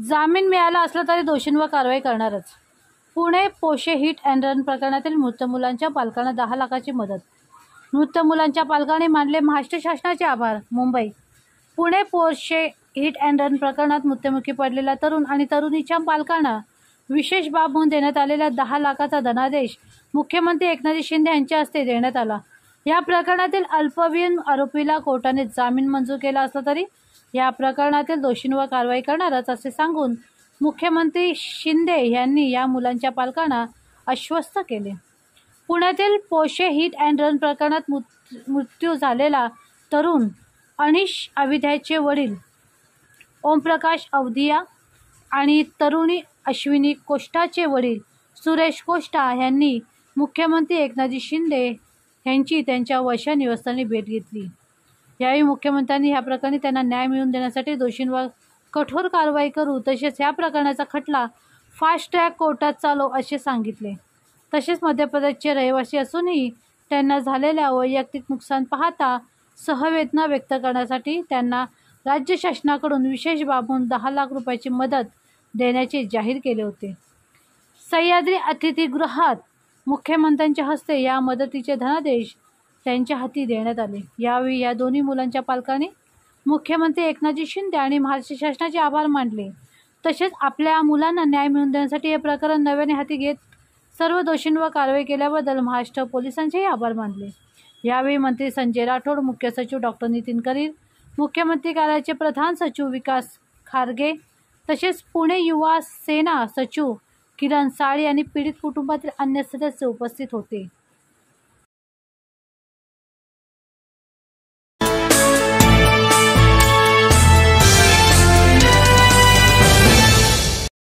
जामीन मिळाला असला तरी दोषींवर कारवाई करणारच। पुणे पोशे हिट अँड रन प्रकरणातील मृत मुलांच्या पालकांना 10 लाखाची मदत। मृत मुलांच्या पालकांनी मानले महाराष्ट्र शासनाचे आभार। मुंबई पुणे पोशे हिट अँड रन प्रकरणात मृत्युमुखी पडलेल्या तरुण आणि तरुणीच्या पालकांना विशेष बाब म्हणून देण्यात आलेला 10 लाखाचा धनादेश मुख्यमंत्री एकनाथ शिंदे यांच्या हस्ते देण्यात आला। या प्रकरणातील अल्पवयीन आरोपीला कोर्टाने जामीन मंजूर केला असला तरी या प्रकरणातील दोषींवर कारवाई करणारच असे सांगून मुख्यमंत्री शिंदे यांनी या मुलांच्या पालकांना आश्वस्त केले। पुण्यातील पोशे हिट अँड रन प्रकरणात मृत्यू झालेला तरुण अनिश अविद्याचे वडील ओमप्रकाश अवधिया आणि तरुणी अश्विनी कोष्टाचे वडील सुरेश कोष्टा यांनी मुख्यमंत्री एकनाथ शिंदे यांची त्यांच्या वर्षा निवासस्थानी भेट घेतली। यावेळी मुख्यमंत्र्यांनी या प्रकरणी त्यांना न्याय मिळवून देण्यासाठी दोषींवर कठोर कारवाई करू तसेच या प्रकरणाचा खटला फास्ट ट्रॅक कोर्टात चालव असे सांगितले। तसेच मध्य प्रदेशचे रहिवासी असूनही त्यांना झालेल्या वैयक्तिक नुकसान पाहता सहवेदना व्यक्त करण्यासाठी त्यांना राज्य शासनाकडून विशेष बाब म्हणून 10 लाख रुपयाची मदत देण्याचे जाहीर केले होते। सह्याद्री अतिथीगृहात मुख्यमंत्र्यांच्या हस्ते या मदतीचे धनादेश त्यांच्या हाती देण्यात आले। यावेळी या दोन्ही मुलांच्या पालकांनी मुख्यमंत्री एकनाथ शिंदे आणि महाराष्ट्र शासनाचे आभार मानले। तसेच आपल्या मुलांना न्याय मिळवून देण्यासाठी हे प्रकरण नव्याने हाती घेत सर्व दोषींवर कारवाई केल्याबद्दल महाराष्ट्र पोलिसांचेही आभार मानले। यावेळी मंत्री संजय राठोड, मुख्य सचिव डॉक्टर नितीन करीर, मुख्यमंत्री कार्यालयाचे प्रधान सचिव विकास खारगे तसेच पुणे युवा सेना सचिव किरण साळी आणि पीडित कुटुंबातील अन्य सदस्य उपस्थित होते।